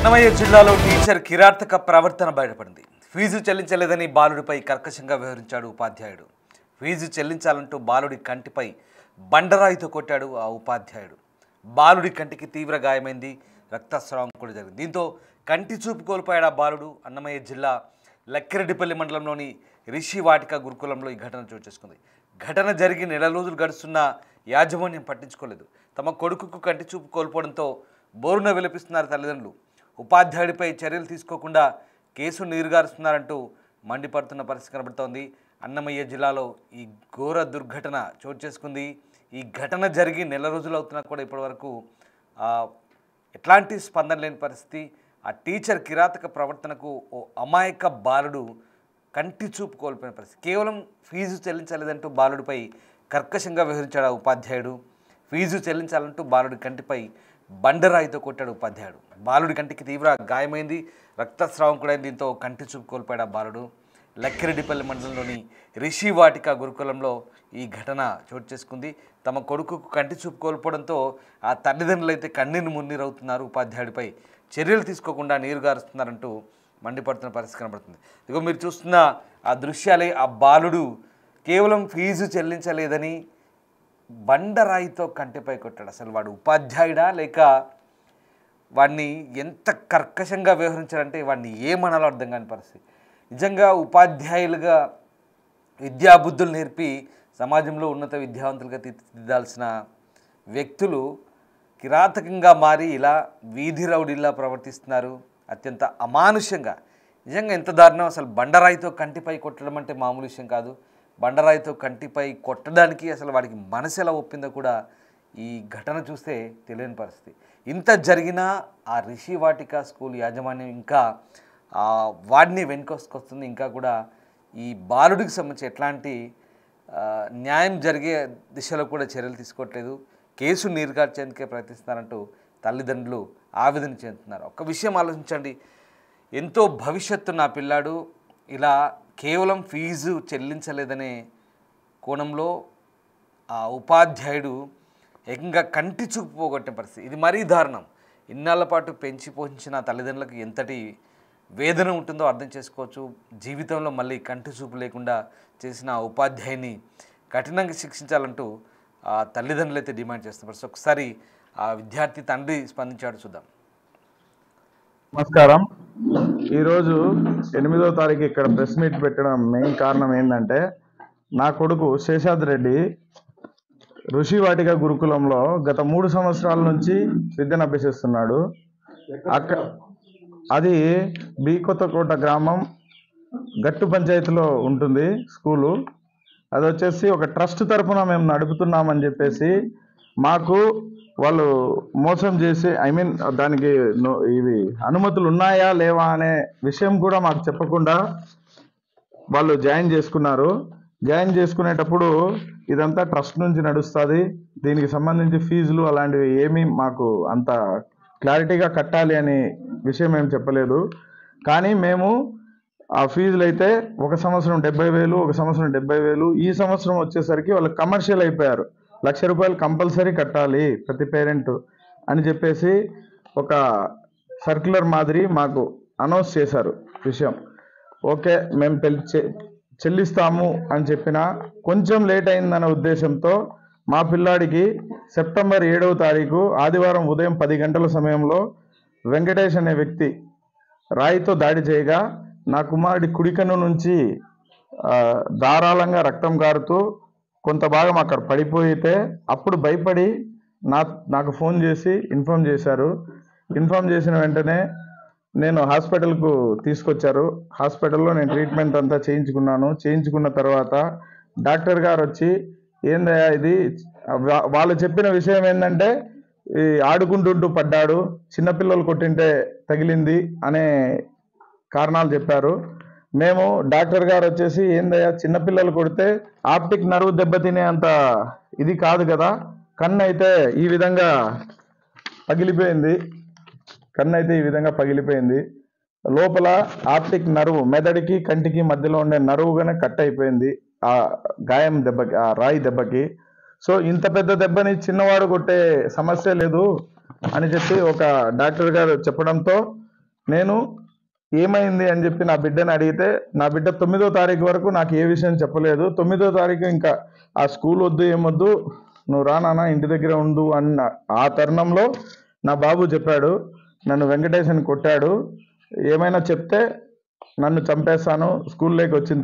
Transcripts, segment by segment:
అన్నమయ్య జిల్లాలో టీచర్ కిరాతక ప్రవర్తన బయటపడింది. ఫీజు చెల్లించలేదని బాలుడిపై కర్కశంగా వ్యవహరించాడు ఉపాధ్యాయుడు. ఫీజు చెల్లించాలంటూ బాలుడి కంటిపై బండరాయితో కొట్టాడు ఆ ఉపాధ్యాయుడు. బాలుడి కంటికి తీవ్ర గాయమైంది, రక్తస్రావం కూడా జరిగింది. దీంతో కంటి చూపు కోల్పోయాడు ఆ బాలుడు. అన్నమయ్య జిల్లా లక్కిరెడ్డిపల్లి మండలంలోని రిషివాటిక గురుకులంలో ఈ ఘటన చోటు చేసుకుంది. ఘటన జరిగి నెల రోజులు గడుస్తున్న యాజమాన్యం పట్టించుకోలేదు. తమ కొడుకుకు కంటి చూపు కోల్పోవడంతో బోరున విలపిస్తున్నారు తల్లిదండ్రులు. ఉపాధ్యాయుడిపై చర్యలు తీసుకోకుండా కేసు నీరుగారుస్తున్నారంటూ మండిపడుతున్న పరిస్థితి కనబడుతోంది. అన్నమయ్య జిల్లాలో ఈ ఘోర దుర్ఘటన చోటు చేసుకుంది. ఈ ఘటన జరిగి నెల రోజులు అవుతున్నా కూడా ఇప్పటివరకు ఎట్లాంటి స్పందన లేని పరిస్థితి. ఆ టీచర్ కిరాతక ప్రవర్తనకు ఓ అమాయక బాలుడు కంటి చూపు కోల్పోయిన పరిస్థితి. కేవలం ఫీజు చెల్లించలేదంటూ బాలుడిపై కర్కశంగా వ్యవహరించాడు ఆ ఉపాధ్యాయుడు. ఫీజు చెల్లించాలంటూ బాలుడి కంటిపై బండరాయితో కొట్టాడు ఉపాధ్యాయుడు. బాలుడి కంటికి తీవ్ర గాయమైంది, రక్తస్రావం కూడా అయింది. దీంతో కంటి చూపు కోల్పోయాడు ఆ బాలుడు. లక్కిరెడ్డిపల్లి మండలంలోని రిషివాటిక గురుకులంలో ఈ ఘటన చోటు చేసుకుంది. తమ కొడుకుకు కంటి చూపు కోల్పోవడంతో ఆ తల్లిదండ్రులు అయితే కన్నీరు మున్నీరవుతున్నారు. ఉపాధ్యాయుడిపై చర్యలు తీసుకోకుండా నీరుగారుస్తున్నారంటూ మండిపడుతున్న పరిస్థితి కనబడుతుంది. ఇదిగో మీరు చూస్తున్న ఆ దృశ్యాలే. ఆ బాలుడు కేవలం ఫీజు చెల్లించలేదని బండరాయితో కంటిపై కొట్టాడు. అసలు వాడు ఉపాధ్యాయుడా లేక వాడిని ఎంత కర్కశంగా వ్యవహరించాడంటే వాడిని ఏమనాలో అర్థం కాని పరిస్థితి. నిజంగా ఉపాధ్యాయులుగా విద్యాబుద్ధులు నేర్పి సమాజంలో ఉన్నత విద్యావంతులుగా తీర్చిదిద్దాల్సిన వ్యక్తులు కిరాతకంగా మారి ఇలా వీధి రౌడీలా ప్రవర్తిస్తున్నారు. అత్యంత అమానుష్యంగా. నిజంగా ఎంత దారుణం. అసలు బండరాయితో కంటిపై కొట్టడం అంటే మామూలు విషయం కాదు. బండరాయితో కంటిపై కొట్టడానికి అసలు వాడికి మనసు ఎలా ఒప్పిందో కూడా ఈ ఘటన చూస్తే తెలియని పరిస్థితి. ఇంత జరిగినా ఆ రిషివాటిక స్కూల్ యాజమాన్యం ఇంకా వాడిని వెనుకొస్తుంది. ఇంకా కూడా ఈ బాలుడికి సంబంధించి ఎట్లాంటి న్యాయం జరిగే దిశలో కూడా చర్యలు తీసుకోవట్లేదు. కేసు నీరుగార్చేందుకే ప్రయత్నిస్తున్నారంటూ తల్లిదండ్రులు ఆవేదన చెందుతున్నారు. ఒక్క విషయం ఆలోచించండి. ఎంతో భవిష్యత్తు నా పిల్లాడు ఇలా కేవలం ఫీజు చెల్లించలేదనే కోణంలో ఆ ఉపాధ్యాయుడు ఏకంగా కంటి చూపు పోగొట్టిన పరిస్థితి. ఇది మరీ దారుణం. ఇన్నాళ్ల పాటు పెంచి పోషించిన తల్లిదండ్రులకు ఎంతటి వేదన ఉంటుందో అర్థం చేసుకోవచ్చు. జీవితంలో మళ్ళీ కంటి చూపు లేకుండా చేసిన ఆ ఉపాధ్యాయుని కఠినంగా శిక్షించాలంటూ ఆ తల్లిదండ్రులు అయితే డిమాండ్ చేస్తున్నారు. ఒకసారి ఆ విద్యార్థి తండ్రి స్పందించాడు, చూద్దాం. నమస్కారం. ఈరోజు 8వ తారీఖు ఇక్కడ ప్రెస్ మీట్ పెట్టడం మెయిన్ కారణం ఏంటంటే, నా కొడుకు శేషాద్రి రెడ్డి ఋషివాటిక గురుకులంలో గత 3 సంవత్సరాల నుంచి విద్యను అభ్యసిస్తున్నాడు. అది బి కొత్తకోట గ్రామం గట్టు పంచాయతీలో ఉంటుంది స్కూలు. అది వచ్చేసి ఒక ట్రస్ట్ తరఫున మేము నడుపుతున్నామని చెప్పేసి మాకు వాళ్ళు మోసం చేసి దానికి ఇవి అనుమతులు ఉన్నాయా లేవా అనే విషయం కూడా మాకు చెప్పకుండా వాళ్ళు జాయిన్ చేసుకున్నారు. జాయిన్ చేసుకునేటప్పుడు ఇదంతా ట్రస్ట్ నుంచి నడుస్తుంది, దీనికి సంబంధించి ఫీజులు అలాంటివి ఏమీ మాకు అంత క్లారిటీగా కట్టాలి అనే విషయం ఏం చెప్పలేదు. కానీ మేము ఆ ఫీజులు అయితే ఒక సంవత్సరం 70,000, ఒక సంవత్సరం 70,000, ఈ సంవత్సరం వచ్చేసరికి వాళ్ళు కమర్షియల్ అయిపోయారు. ₹1,00,000 కంపల్సరీ కట్టాలి ప్రతి పేరెంట్ అని చెప్పేసి ఒక సర్క్యులర్ మాదిరి మాకు అనౌన్స్ చేశారు విషయం. ఓకే, మేము చెల్లిస్తాము అని చెప్పినా కొంచెం లేట్ అయిందన్న ఉద్దేశంతో మా పిల్లాడికి సెప్టెంబర్ 7వ తారీఖు ఆదివారం ఉదయం 10 గంటల సమయంలో వెంకటేష్ అనే వ్యక్తి రాయితో దాడి చేయగా నా కుమారుడి కుడికన్ను నుంచి ధారాళంగా రక్తం కారుతూ కొంత భాగం అక్కడ పడిపోయితే అప్పుడు భయపడి నాకు ఫోన్ చేసి ఇన్ఫామ్ చేశారు. ఇన్ఫామ్ చేసిన వెంటనే నేను హాస్పిటల్కు తీసుకొచ్చారు. హాస్పిటల్లో నేను ట్రీట్మెంట్ అంతా చేయించుకున్న తర్వాత డాక్టర్ గారు వచ్చి ఏందయ్యా ఇది, వాళ్ళు చెప్పిన విషయం ఏంటంటే ఆడుకుంటుంటూ పడ్డాడు, చిన్నపిల్లలు కొట్టింటే తగిలింది అనే కారణాలు చెప్పారు. మేము డాక్టర్ గారు వచ్చేసి ఏందయ్యా చిన్నపిల్లలు కొడితే ఆప్టిక్ నర్వ్ దెబ్బతినే అంత ఇది కాదు కదా, కన్ను అయితే ఈ విధంగా పగిలిపోయింది, లోపల ఆప్టిక్ నర్వ్ మెదడుకి కంటికి మధ్యలో ఉండే నర్వుగానే కట్ అయిపోయింది ఆ గాయం దెబ్బకి, ఆ రాయి దెబ్బకి. సో ఇంత పెద్ద దెబ్బని చిన్నవాడు కొట్టే సమస్య లేదు అని చెప్పి ఒక డాక్టర్ గారు చెప్పడంతో నేను ఏమైంది అని చెప్పి నా బిడ్డని అడిగితే నా బిడ్డ 9వ తారీఖు వరకు నాకు ఏ విషయం చెప్పలేదు. 9వ తారీఖు ఇంకా ఆ స్కూల్ వద్దు ఏమొద్దు, నువ్వు రా నాన్న ఇంటి దగ్గర ఉండు అన్న ఆ తరుణంలో నా బాబు చెప్పాడు, నన్ను వెంకటేశన్ కొట్టాడు, ఏమైనా చెప్తే నన్ను చంపేస్తాను స్కూల్లోకి వచ్చిన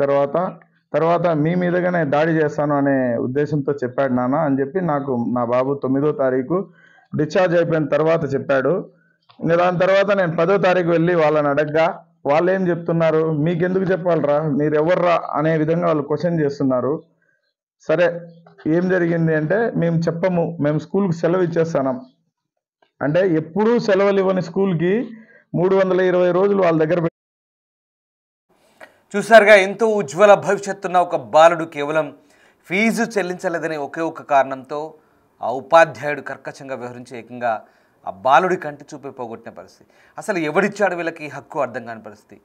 తర్వాత మీ మీదగానే దాడి చేస్తాను అనే ఉద్దేశంతో చెప్పాడు నాన్న అని చెప్పి నాకు నా బాబు 9వ తారీఖు డిశ్చార్జ్ అయిపోయిన తర్వాత చెప్పాడు. ఇంకా దాని తర్వాత నేను 10వ తారీఖు వెళ్ళి వాళ్ళని అడగ్గా వాళ్ళు ఏం చెప్తున్నారు, మీకెందుకు చెప్పాలరా, మీరు ఎవర్రా అనే విధంగా వాళ్ళు క్వశ్చన్ చేస్తున్నారు. సరే ఏం జరిగింది అంటే, మేము చెప్పము, మేము స్కూల్కి సెలవు ఇచ్చేస్తాం అంటే, ఎప్పుడూ సెలవులు ఇవ్వని స్కూల్కి 320 రోజులు వాళ్ళ దగ్గర చూసారుగా, ఎంతో ఉజ్వల భవిష్యత్తున్న ఒక బాలుడు కేవలం ఫీజు చెల్లించలేదనే ఒకే ఒక కారణంతో ఆ ఉపాధ్యాయుడు కర్కశంగా వ్యవహరించి ఏకంగా ఆ బాలుడి కంటి చూపే పోగొట్టిన పరిస్థితి. అసలు ఎవడిచ్చాడు వీళ్ళకి హక్కు అర్థం కాని పరిస్థితి.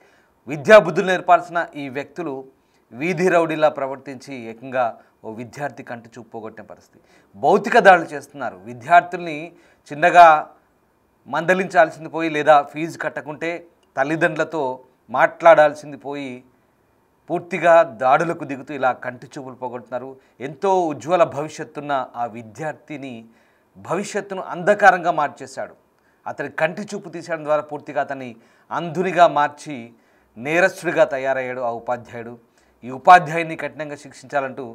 విద్యాబుద్ధులు నేర్పాల్సిన ఈ వ్యక్తులు వీధి రౌడీలా ప్రవర్తించి ఏకంగా ఓ విద్యార్థి కంటి చూపు పోగొట్టిన పరిస్థితి. భౌతిక దాడులు చేస్తున్నారు. విద్యార్థుల్ని చిన్నగా మందలించాల్సింది పోయి, లేదా ఫీజు కట్టకుంటే తల్లిదండ్రులతో మాట్లాడాల్సింది పోయి పూర్తిగా దాడులకు దిగుతూ ఇలా కంటి చూపులు పోగొడుతున్నారు. ఎంతో ఉజ్వల భవిష్యత్తున్న ఆ విద్యార్థిని భవిష్యత్తును అంధకారంగా మార్చేశాడు. అతని కంటి చూపు తీసేయడం ద్వారా పూర్తిగా అతన్ని అంధునిగా మార్చి నేరస్తుడిగా తయారయ్యాడు ఆ ఉపాధ్యాయుడు. ఈ ఉపాధ్యాయుని కఠినంగా శిక్షించాలంటూ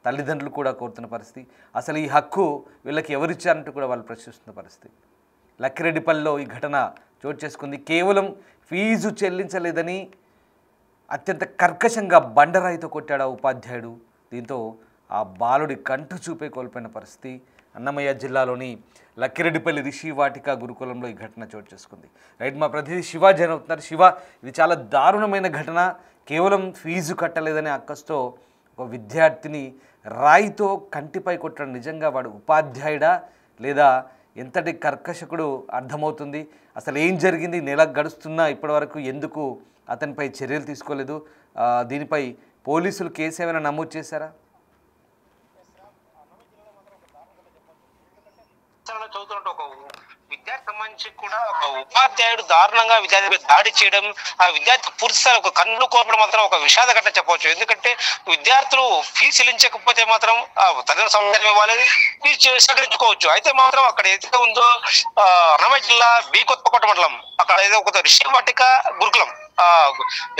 తల్లిదండ్రులు కూడా కోరుతున్న పరిస్థితి. అసలు ఈ హక్కు వీళ్ళకి ఎవరిచ్చారంటూ కూడా వాళ్ళు ప్రశ్నిస్తున్న పరిస్థితి. లక్కిరెడ్డిపల్లిలో ఈ ఘటన చోటు చేసుకుంది. కేవలం ఫీజు చెల్లించలేదని అత్యంత కర్కశంగా బండరాయితో కొట్టాడు ఆ ఉపాధ్యాయుడు. దీంతో ఆ బాలుడి కంటు చూపే కోల్పోయిన పరిస్థితి. అన్నమయ్య జిల్లాలోని లక్కిరెడ్డిపల్లి రిషి వాటిక గురుకులంలో ఈ ఘటన చోటు చేసుకుంది. రైట్, మా ప్రతినిధి శివ జాయిన్ అవుతున్నారు. శివ, ఇది చాలా దారుణమైన ఘటన. కేవలం ఫీజు కట్టలేదనే అక్కస్తో ఒక విద్యార్థిని రాయితో కంటిపై కొట్టడం నిజంగా వాడు ఉపాధ్యాయుడా లేదా ఎంతటి కర్కశకుడు అర్థమవుతుంది. అసలు ఏం జరిగింది? నెల గడుస్తున్నా ఇప్పటివరకు ఎందుకు అతనిపై చర్యలు తీసుకోలేదు? దీనిపై పోలీసులు కేసు ఏమైనా నమోదు చేశారా? చదువుతున్నట్టు ఒక విద్యార్థి సంబంధించి కూడా ఒక ఉపాధ్యాయుడు దారుణంగా విద్యార్థి దాడి చేయడం, ఆ విద్యార్థి పూర్తి స్థాయి ఒక కన్ను కోల్పోవడం మాత్రం ఒక విషాద ఘటన చెప్పవచ్చు. ఎందుకంటే విద్యార్థులు ఫీజు చెల్లించకపోతే మాత్రం తగిన సమాచారం ఇవ్వాలి, ఫీజు సేకరించుకోవచ్చు. అయితే మాత్రం అక్కడ ఏదైతే ఉందో అన్నమయ్య జిల్లా బి కొత్తకోట మండలం అక్కడ ఏదో ఒక రిషివాటిక గురుకులం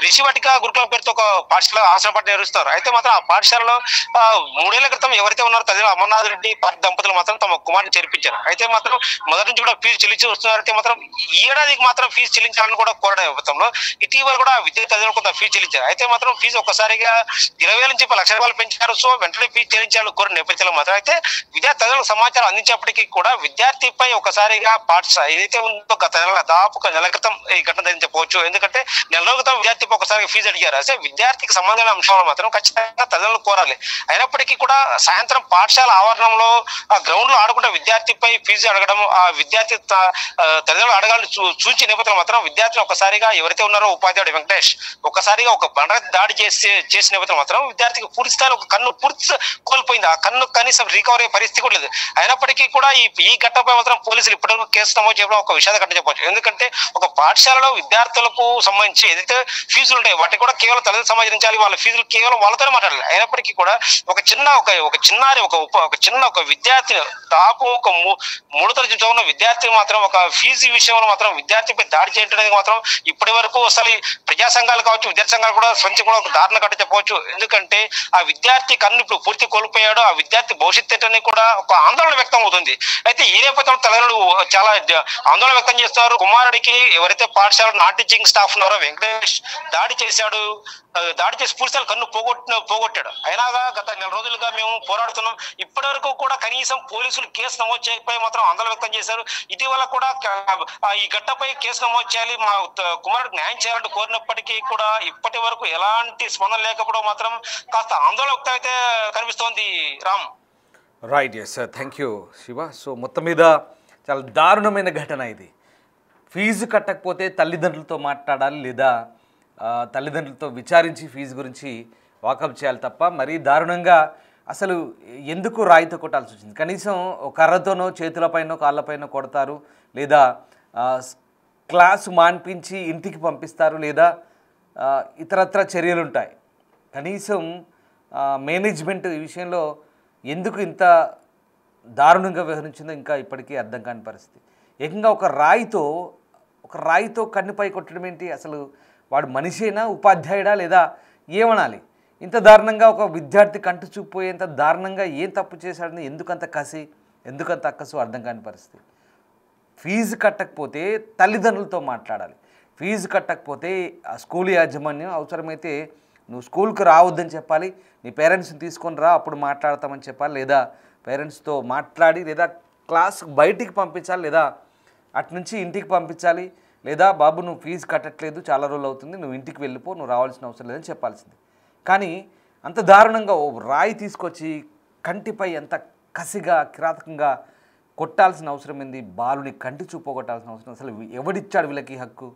రిషివాటిక గురుకులం పేరుతో ఒక పాఠశాల ఆశ్రమ పాఠ నిర్వహిస్తారు. అయితే మాత్రం ఆ పాఠశాలలో 3 ఏళ్ల క్రితం ఎవరైతే ఉన్నారో తల్లి అమర్నాథ్ రెడ్డి దంపతులు మాత్రం తమ కుమారుని చేర్పించారు. అయితే మాత్రం మొదటి నుంచి కూడా ఫీజు చెల్లించి వస్తున్నారు. అయితే మాత్రం ఈ ఏడాదికి మాత్రం ఫీజు చెల్లించాలని కూడా కోరడం ప్రభుత్వంలో ఇటీవల కూడా విద్యార్థి తల్లిదండ్రులు కొంత ఫీజు చెల్లించారు. అయితే మాత్రం ఫీజు ఒక్కసారిగా 20,000 నుంచి 10 లక్షల పెంచారు. సో వెంటనే ఫీజు చెల్లించాలని కోరిన నేపథ్యంలో మాత్రం అయితే విద్యార్థి తల్లిదండ్రులకు సమాచారం అందించేప్పటికీ కూడా విద్యార్థిపై ఒకసారిగా పాఠశాల ఏదైతే ఉందో గత నెల దాదాపు నెల క్రితం ఈ ఘటన చెప్పవచ్చు. ఎందుకంటే నెల రోజుల క్రితం విద్యార్థిపై ఒకసారి ఫీజు అడిగారు. అయితే విద్యార్థికి సంబంధమైన అంశంలో మాత్రం ఖచ్చితంగా తల్లిదండ్రులు కోరాలి. అయినప్పటికీ కూడా సాయంత్రం పాఠశాల ఆవరణంలో ఆ గ్రౌండ్ లో ఆడుకుంటే విద్యార్థిపై ఫీజు అడగడం, ఆ విద్యార్థి తల్లిదండ్రులు అడగాలని సూచించే నేపథ్యంలో మాత్రం విద్యార్థిని ఒకసారిగా ఎవరైతే ఉన్నారో ఉపాధ్యాయుడు వెంకటేష్ ఒకసారిగా ఒక బండ దాడి చేసిన నేపథ్యంలో మాత్రం విద్యార్థికి పూర్తి స్థాయిలో ఒక కన్ను పూర్తి కోల్పోయింది. ఆ కన్ను కనీసం రికవరీ అయ్యే పరిస్థితి కూడా లేదు. అయినప్పటికీ కూడా ఈ ఘటనపై మాత్రం పోలీసులు ఇప్పటివరకు కేసు నమోదు చేయడం ఒక విషాద ఘటన చెప్పవచ్చు. ఎందుకంటే ఒక పాఠశాలలో విద్యార్థులకు సంబంధించి ఏదైతే ఫీజులు ఉంటాయి వాటికి కూడా కేవలం తల్లిదండ్రులు సమాచరించాలి. వాళ్ళ ఫీజులు కేవలం వాళ్ళతోనే మాట్లాడాలి. అయినప్పటికీ కూడా ఒక విద్యార్థి దాదాపు ఒక 3వ తరగతి చదువున్న విద్యార్థి మాత్రం ఒక ఫీజు విషయంలో మాత్రం విద్యార్థిపై దాడి చేయడానికి మాత్రం ఇప్పటి వరకు అసలు ప్రజా సంఘాలు కావచ్చు, విద్యార్థి సంఘాలు కూడా స్పందించి కూడా ఒక దారుణ ఘటన చెప్పవచ్చు. ఎందుకంటే ఆ విద్యార్థి కన్ను ఇప్పుడు పూర్తి కోల్పోయాడు. ఆ విద్యార్థి భవిష్యత్తు కూడా ఒక ఆందోళన వ్యక్తం అవుతుంది. అయితే ఈ నేపథ్యంలో తల్లిదండ్రులు చాలా ఆందోళన వ్యక్తం చేస్తున్నారు. కుమారుడికి ఎవరైతే పాఠశాల నాన్ టీచింగ్ స్టాఫ్ ఉన్నారో వెంకటేష్ దాడి చేసి పూర్తిస్థాయి కన్ను పోగొట్టాడు. అయినాగా గత నెల రోజులుగా మేము పోరాడుతున్నాం. ఇప్పటి వరకు కూడా కనీసం పోలీసులు కేసు నమోదు చేయకపోయి మాత్రం ఆందోళన వ్యక్తం చేశారు. ఇటీవల కూడా ఈ ఘటనపై కేసు నమోదు చేయాలి, మా కుమారుడికి న్యాయం చేయాలంటూ కోరినప్పటికీ కూడా ఇప్పటి వరకు ఎలాంటి స్పందన లేకపోవడం మాత్రం కాస్త ఆందోళన వ్యక్తం అయితే కనిపిస్తోంది. Ram. Right, yes sir, thank you Shiva. So మొత్తం మీద చాలా దారుణమైన ఘటన ఇది. ఫీజు కట్టకపోతే తల్లిదండ్రులతో మాట్లాడాలి, లేదా తల్లిదండ్రులతో విచారించి ఫీజు గురించి వాకప్ చేయాలి తప్ప మరీ దారుణంగా అసలు ఎందుకు రాయితో కొట్టాల్సి వచ్చింది? కనీసం కర్రతోనో చేతులపైనో కాళ్ళపైనో కొడతారు, లేదా క్లాసు మాన్పించి ఇంటికి పంపిస్తారు లేదా ఇతరత్ర చర్యలు ఉంటాయి. కనీసం మేనేజ్మెంట్ ఈ విషయంలో ఎందుకు ఇంత దారుణంగా వ్యవహరించిందో ఇంకా ఇప్పటికీ అర్థం కాని పరిస్థితి. ఏకంగా ఒక రాయితో కన్నుపై కొట్టడం ఏంటి? అసలు వాడు మనిషేనా, ఉపాధ్యాయుడా, లేదా ఏమనాలి? ఇంత దారుణంగా ఒక విద్యార్థి కంటి చూపుపోయేంత దారుణంగా ఏం తప్పు చేశాడని ఎందుకంత కసి, ఎందుకంత అక్కసు అర్థం కాని పరిస్థితి. ఫీజు కట్టకపోతే తల్లిదండ్రులతో మాట్లాడాలి. ఫీజు కట్టకపోతే ఆ స్కూల్ యాజమాన్యం అవసరమైతే నువ్వు స్కూల్కి రావద్దని చెప్పాలి, నీ పేరెంట్స్ని తీసుకొని రా అప్పుడు మాట్లాడతామని చెప్పాలి, లేదా పేరెంట్స్తో మాట్లాడి లేదా క్లాస్ బయటికి పంపించాలి, లేదా అటు నుంచి ఇంటికి పంపించాలి, లేదా బాబు నువ్వు ఫీజు కట్టట్లేదు చాలా రోజులు అవుతుంది, నువ్వు ఇంటికి వెళ్ళిపో, నువ్వు రావాల్సిన అవసరం లేదని చెప్పాల్సింది. కానీ అంత దారుణంగా ఓ రాయి తీసుకొచ్చి కంటిపై ఎంత కసిగా కిరాతకంగా కొట్టాల్సిన అవసరం ఏంది? బాలుని కంటి చూపోగొట్టాల్సిన అవసరం అసలు ఎవడిచ్చాడు వీళ్ళకి హక్కు?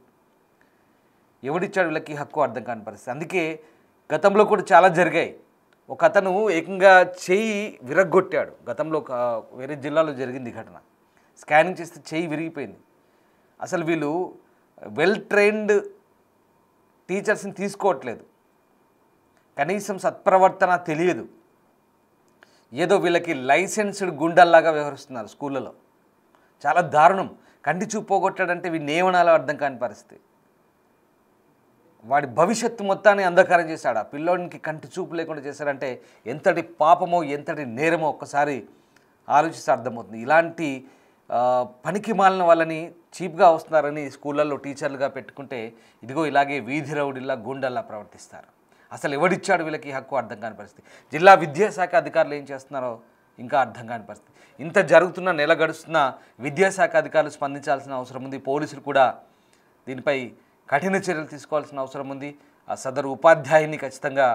అర్థం కాని పరిస్థితి. అందుకే గతంలో కూడా చాలా జరిగాయి. ఒక అతను ఏకంగా చెయ్యి విరగ్గొట్టాడు. గతంలో వేరే జిల్లాలో జరిగింది ఘటన. స్కానింగ్ చేస్తే చెయ్యి విరిగిపోయింది. అసలు వీళ్ళు వెల్ ట్రైన్డ్ టీచర్స్ని తీసుకోవట్లేదు, కనీసం సత్ప్రవర్తన తెలియదు, ఏదో వీళ్ళకి లైసెన్స్డ్ గుండల్లాగా వ్యవహరిస్తున్నారు స్కూళ్ళలో. చాలా దారుణం. కంటి చూపు పోగొట్టాడంటే వీడిని ఏమనాలో అర్థం కాని పరిస్థితి. వాడి భవిష్యత్తు మొత్తాన్ని అంధకారం చేశాడు. ఆ పిల్లోడికి కంటి చూపు లేకుండా చేశాడంటే ఎంతటి పాపమో ఎంతటి నేరమో ఒక్కసారి ఆలోచిస్తే అర్థమవుతుంది. ఇలాంటి పనికి మాలిన వాళ్ళని చీప్గా వస్తున్నారని స్కూళ్ళల్లో టీచర్లుగా పెట్టుకుంటే ఇదిగో ఇలాగే వీధి రౌడీల్లా గుండల్లా ప్రవర్తిస్తారు. అసలు ఎవడిచ్చాడు వీళ్ళకి హక్కు అర్థం కాని పరిస్థితి. జిల్లా విద్యాశాఖ అధికారులు ఏం చేస్తున్నారో ఇంకా అర్థం కాని పరిస్థితి. ఇంత జరుగుతున్న నెల గడుస్తున్న విద్యాశాఖ అధికారులు స్పందించాల్సిన అవసరం ఉంది. పోలీసులు కూడా దీనిపై కఠిన చర్యలు తీసుకోవాల్సిన అవసరం ఉంది. ఆ సదరు ఉపాధ్యాయుని ఖచ్చితంగా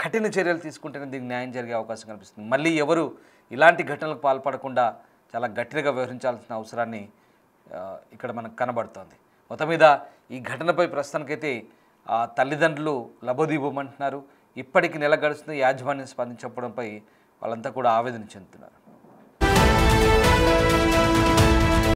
కఠిన చర్యలు తీసుకుంటేనే దీనికి న్యాయం జరిగే అవకాశం కనిపిస్తుంది. మళ్ళీ ఎవరు ఇలాంటి ఘటనలకు పాల్పడకుండా చాలా గట్టిగా వ్యవహరించాల్సిన అవసరాన్ని ఇక్కడ మనకు కనబడుతోంది. మొత్తం మీద ఈ ఘటనపై ప్రస్తుతానికైతే తల్లిదండ్రులు లబోదీపమంటున్నారు. ఇప్పటికి నెల గడుస్తున్న యాజమాన్యం స్పందించడంపై వాళ్ళంతా కూడా ఆవేదన చెందుతున్నారు.